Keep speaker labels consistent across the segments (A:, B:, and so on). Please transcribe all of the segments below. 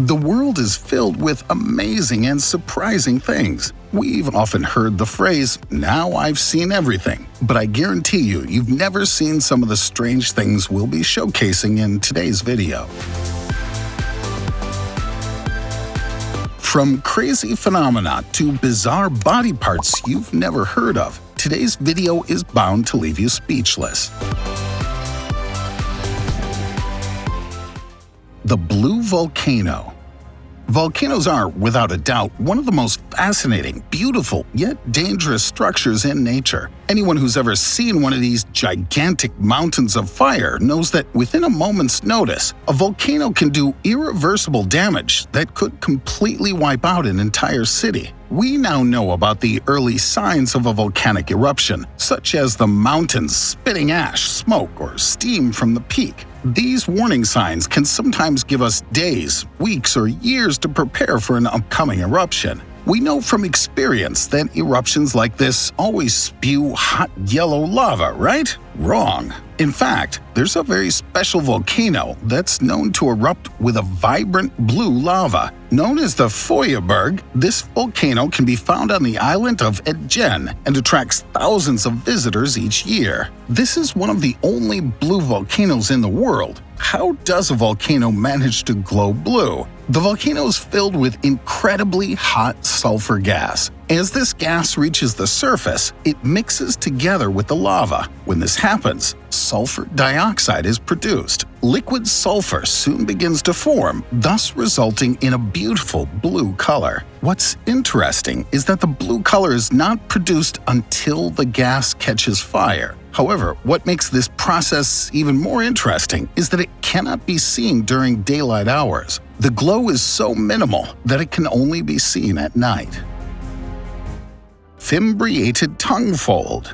A: The world is filled with amazing and surprising things. We've often heard the phrase, "Now I've seen everything," but I guarantee you've never seen some of the strange things we'll be showcasing in today's video. From crazy phenomena to bizarre body parts you've never heard of, today's video is bound to leave you speechless. The blue volcano. Volcanoes are, without a doubt, one of the most fascinating, beautiful, yet dangerous structures in nature. Anyone who's ever seen one of these gigantic mountains of fire knows that within a moment's notice, a volcano can do irreversible damage that could completely wipe out an entire city. We now know about the early signs of a volcanic eruption, such as the mountains spitting ash, smoke, or steam from the peak. These warning signs can sometimes give us days, weeks, or years to prepare for an upcoming eruption. We know from experience that eruptions like this always spew hot yellow lava, right? Wrong. In fact, there's a very special volcano that's known to erupt with a vibrant blue lava. Known as the Feuerberg, this volcano can be found on the island of Aegean and attracts thousands of visitors each year. This is one of the only blue volcanoes in the world. How does a volcano manage to glow blue? The volcano is filled with incredibly hot sulfur gas. As this gas reaches the surface, it mixes together with the lava. When this happens, sulfur dioxide is produced. Liquid sulfur soon begins to form, thus resulting in a beautiful blue color. What's interesting is that the blue color is not produced until the gas catches fire. However, what makes this process even more interesting is that it cannot be seen during daylight hours. The glow is so minimal that it can only be seen at night. Fimbriated tongue fold.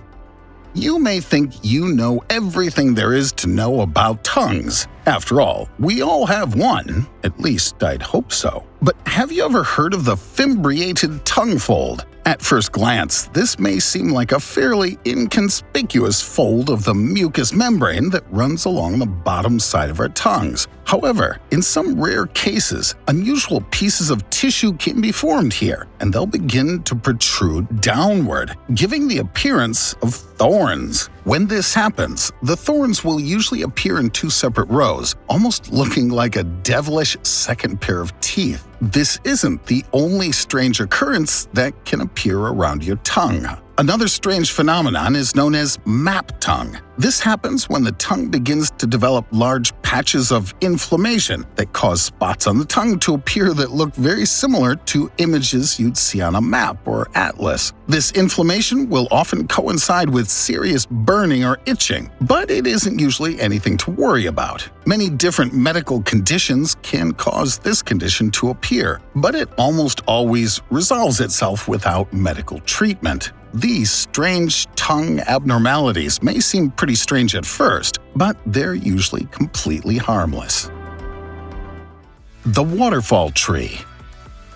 A: You may think you know everything there is to know about tongues. After all, we all have one. At least I'd hope so. But have you ever heard of the fimbriated tongue fold? At first glance, this may seem like a fairly inconspicuous fold of the mucous membrane that runs along the bottom side of our tongues. However, in some rare cases, unusual pieces of tissue can be formed here, and they'll begin to protrude downward, giving the appearance of thorns. When this happens, the thorns will usually appear in two separate rows, almost looking like a devilish second pair of teeth. This isn't the only strange occurrence that can appear around your tongue. Another strange phenomenon is known as map tongue. This happens when the tongue begins to develop large patches of inflammation that cause spots on the tongue to appear that look very similar to images you'd see on a map or atlas. This inflammation will often coincide with serious burning or itching, but it isn't usually anything to worry about. Many different medical conditions can cause this condition to appear, but it almost always resolves itself without medical treatment. These strange tongue abnormalities may seem pretty strange at first, but they're usually completely harmless. The waterfall tree.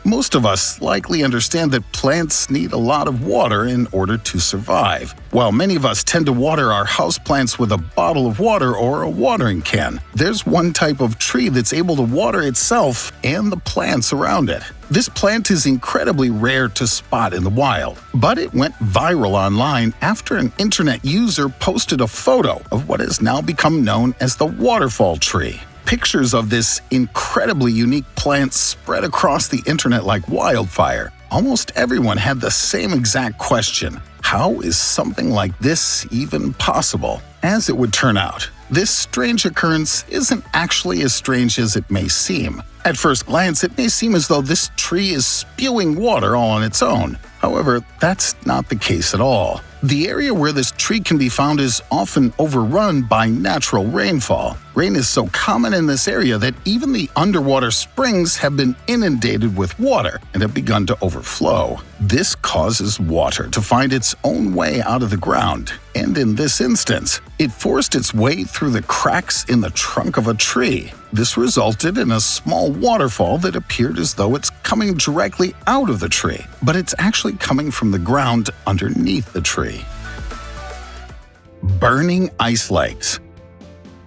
A: Most of us likely understand that plants need a lot of water in order to survive. While many of us tend to water our houseplants with a bottle of water or a watering can, there's one type of tree that's able to water itself and the plants around it. This plant is incredibly rare to spot in the wild, but it went viral online after an internet user posted a photo of what has now become known as the waterfall tree. Pictures of this incredibly unique plant spread across the internet like wildfire. Almost everyone had the same exact question: how is something like this even possible? As it would turn out, this strange occurrence isn't actually as strange as it may seem. At first glance, it may seem as though this tree is spewing water all on its own. However, that's not the case at all. The area where this tree can be found is often overrun by natural rainfall. Rain is so common in this area that even the underwater springs have been inundated with water and have begun to overflow. This causes water to find its own way out of the ground, and in this instance, it forced its way through the cracks in the trunk of a tree. This resulted in a small waterfall that appeared as though it's coming directly out of the tree, but it's actually coming from the ground underneath the tree. Burning ice lakes.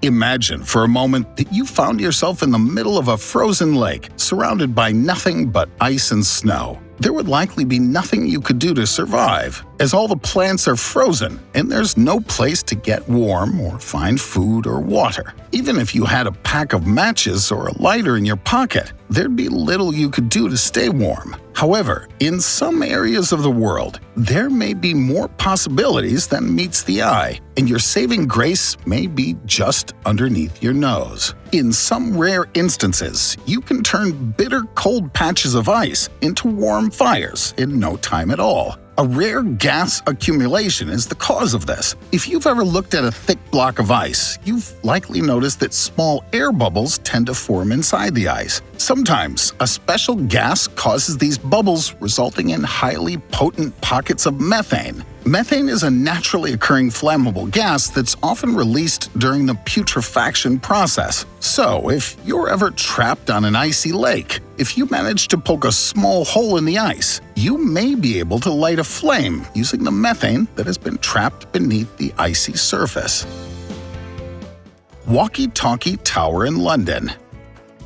A: Imagine for a moment that you found yourself in the middle of a frozen lake, surrounded by nothing but ice and snow. There would likely be nothing you could do to survive, as all the plants are frozen and there's no place to get warm or find food or water. Even if you had a pack of matches or a lighter in your pocket, there'd be little you could do to stay warm. However, in some areas of the world, there may be more possibilities than meets the eye, and your saving grace may be just underneath your nose. In some rare instances, you can turn bitter cold patches of ice into warm fires in no time at all. A rare gas accumulation is the cause of this. If you've ever looked at a thick block of ice, you've likely noticed that small air bubbles tend to form inside the ice. Sometimes, a special gas causes these bubbles, resulting in highly potent pockets of methane. Methane is a naturally occurring flammable gas that's often released during the putrefaction process. So, if you're ever trapped on an icy lake, if you manage to poke a small hole in the ice, you may be able to light a flame using the methane that has been trapped beneath the icy surface. Walkie-Talkie Tower in London.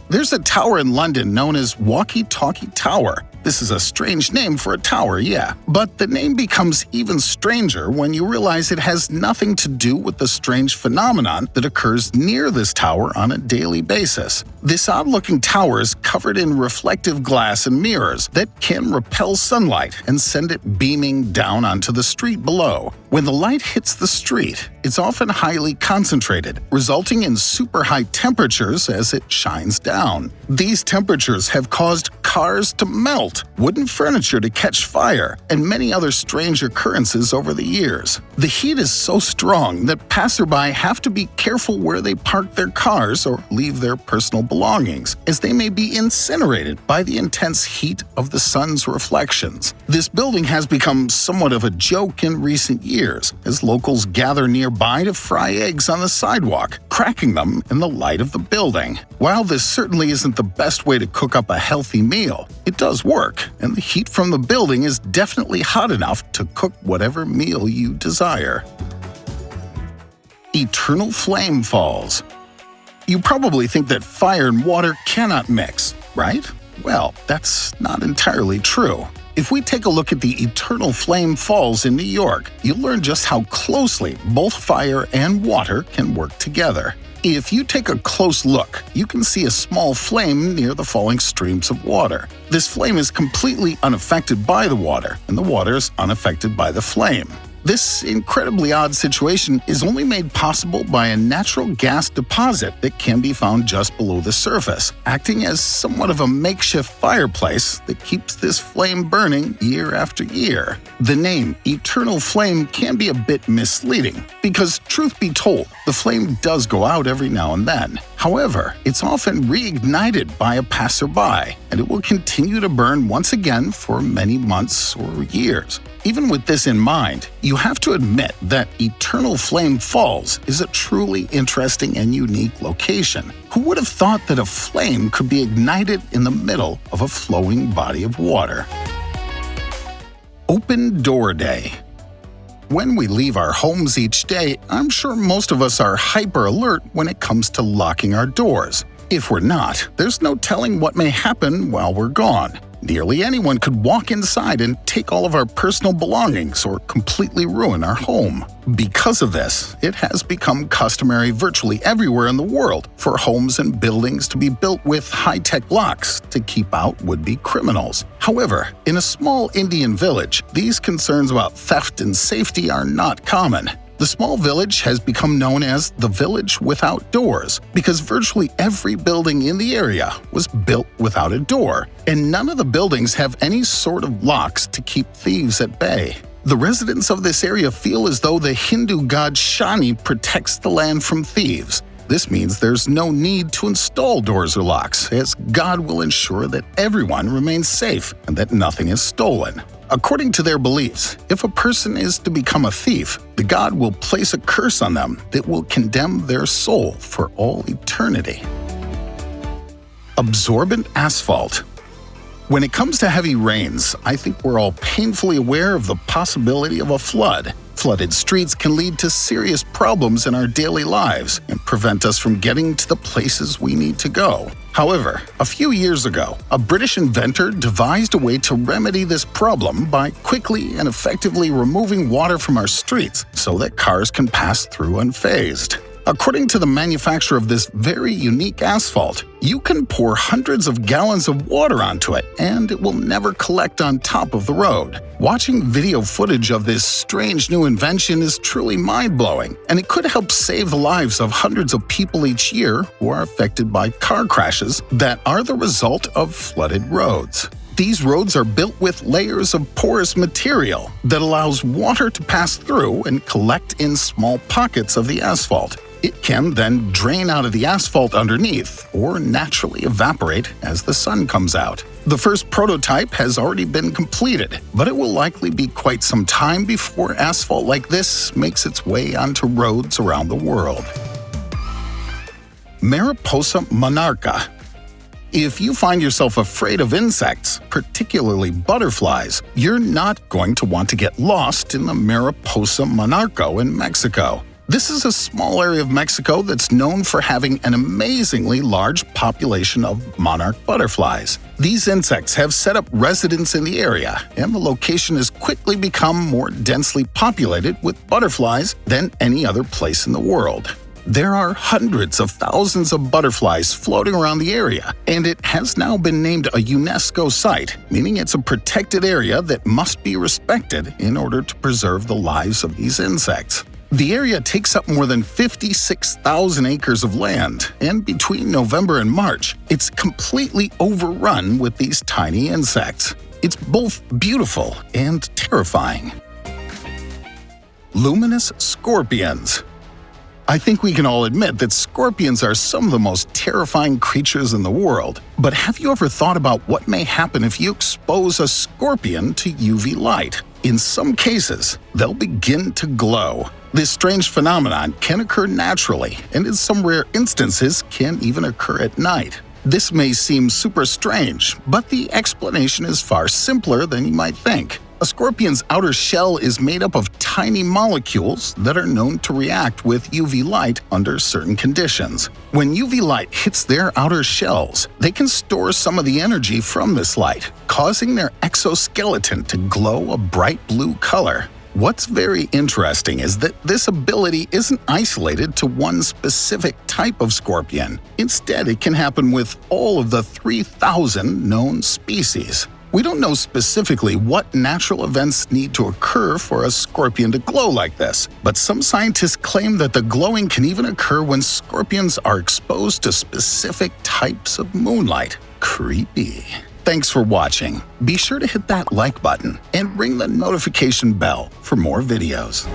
A: There's a tower in London known as Walkie-Talkie Tower. This is a strange name for a tower, yeah, but the name becomes even stranger when you realize it has nothing to do with the strange phenomenon that occurs near this tower on a daily basis. This odd-looking tower is covered in reflective glass and mirrors that can repel sunlight and send it beaming down onto the street below. When the light hits the street, it's often highly concentrated, resulting in super high temperatures as it shines down. These temperatures have caused cars to melt, wooden furniture to catch fire, and many other strange occurrences over the years. The heat is so strong that passerby have to be careful where they park their cars or leave their personal belongings, as they may be incinerated by the intense heat of the sun's reflections. This building has become somewhat of a joke in recent years, as locals gather nearby to fry eggs on the sidewalk, cracking them in the light of the building. While this certainly isn't the best way to cook up a healthy meal, it does work, and the heat from the building is definitely hot enough to cook whatever meal you desire. Eternal flame falls. You probably think that fire and water cannot mix, right? Well, that's not entirely true. If we take a look at the Eternal Flame Falls in New York, you'll learn just how closely both fire and water can work together. If you take a close look, you can see a small flame near the falling streams of water. This flame is completely unaffected by the water, and the water is unaffected by the flame. This incredibly odd situation is only made possible by a natural gas deposit that can be found just below the surface, acting as somewhat of a makeshift fireplace that keeps this flame burning year after year. The name Eternal Flame can be a bit misleading, because truth be told, the flame does go out every now and then. However, it's often reignited by a passerby, and it will continue to burn once again for many months or years. Even with this in mind, you have to admit that Eternal Flame Falls is a truly interesting and unique location. Who would have thought that a flame could be ignited in the middle of a flowing body of water? Open Door Day. When we leave our homes each day, I'm sure most of us are hyper alert when it comes to locking our doors. If we're not, there's no telling what may happen while we're gone. Nearly anyone could walk inside and take all of our personal belongings or completely ruin our home. Because of this, it has become customary virtually everywhere in the world for homes and buildings to be built with high-tech locks to keep out would-be criminals. However, in a small Indian village, these concerns about theft and safety are not common. The small village has become known as the Village Without Doors because virtually every building in the area was built without a door, and none of the buildings have any sort of locks to keep thieves at bay. The residents of this area feel as though the Hindu god Shani protects the land from thieves. This means there's no need to install doors or locks, as God will ensure that everyone remains safe and that nothing is stolen. According to their beliefs, if a person is to become a thief, the god will place a curse on them that will condemn their soul for all eternity. Absorbent asphalt. When it comes to heavy rains, I think we're all painfully aware of the possibility of a flood. Flooded streets can lead to serious problems in our daily lives and prevent us from getting to the places we need to go. However, a few years ago, a British inventor devised a way to remedy this problem by quickly and effectively removing water from our streets so that cars can pass through unfazed. According to the manufacturer of this very unique asphalt, you can pour hundreds of gallons of water onto it, and it will never collect on top of the road. Watching video footage of this strange new invention is truly mind-blowing, and it could help save the lives of hundreds of people each year who are affected by car crashes that are the result of flooded roads. These roads are built with layers of porous material that allows water to pass through and collect in small pockets of the asphalt. It can then drain out of the asphalt underneath or naturally evaporate as the sun comes out. The first prototype has already been completed, but it will likely be quite some time before asphalt like this makes its way onto roads around the world. Mariposa monarcha. If you find yourself afraid of insects, particularly butterflies, you're not going to want to get lost in the Mariposa monarcha in Mexico. This is a small area of Mexico that's known for having an amazingly large population of monarch butterflies. These insects have set up residence in the area, and the location has quickly become more densely populated with butterflies than any other place in the world. There are hundreds of thousands of butterflies floating around the area, and it has now been named a UNESCO site, meaning it's a protected area that must be respected in order to preserve the lives of these insects. The area takes up more than 56,000 acres of land, and between November and March, it's completely overrun with these tiny insects. It's both beautiful and terrifying. Luminous scorpions. I think we can all admit that scorpions are some of the most terrifying creatures in the world. But have you ever thought about what may happen if you expose a scorpion to UV light? In some cases, they'll begin to glow. This strange phenomenon can occur naturally, and in some rare instances can even occur at night. This may seem super strange, but the explanation is far simpler than you might think. A scorpion's outer shell is made up of tiny molecules that are known to react with UV light under certain conditions. When UV light hits their outer shells, they can store some of the energy from this light, causing their exoskeleton to glow a bright blue color. What's very interesting is that this ability isn't isolated to one specific type of scorpion. Instead, it can happen with all of the 3,000 known species. We don't know specifically what natural events need to occur for a scorpion to glow like this, but some scientists claim that the glowing can even occur when scorpions are exposed to specific types of moonlight. Creepy. Thanks for watching. Be sure to hit that like button and ring the notification bell for more videos.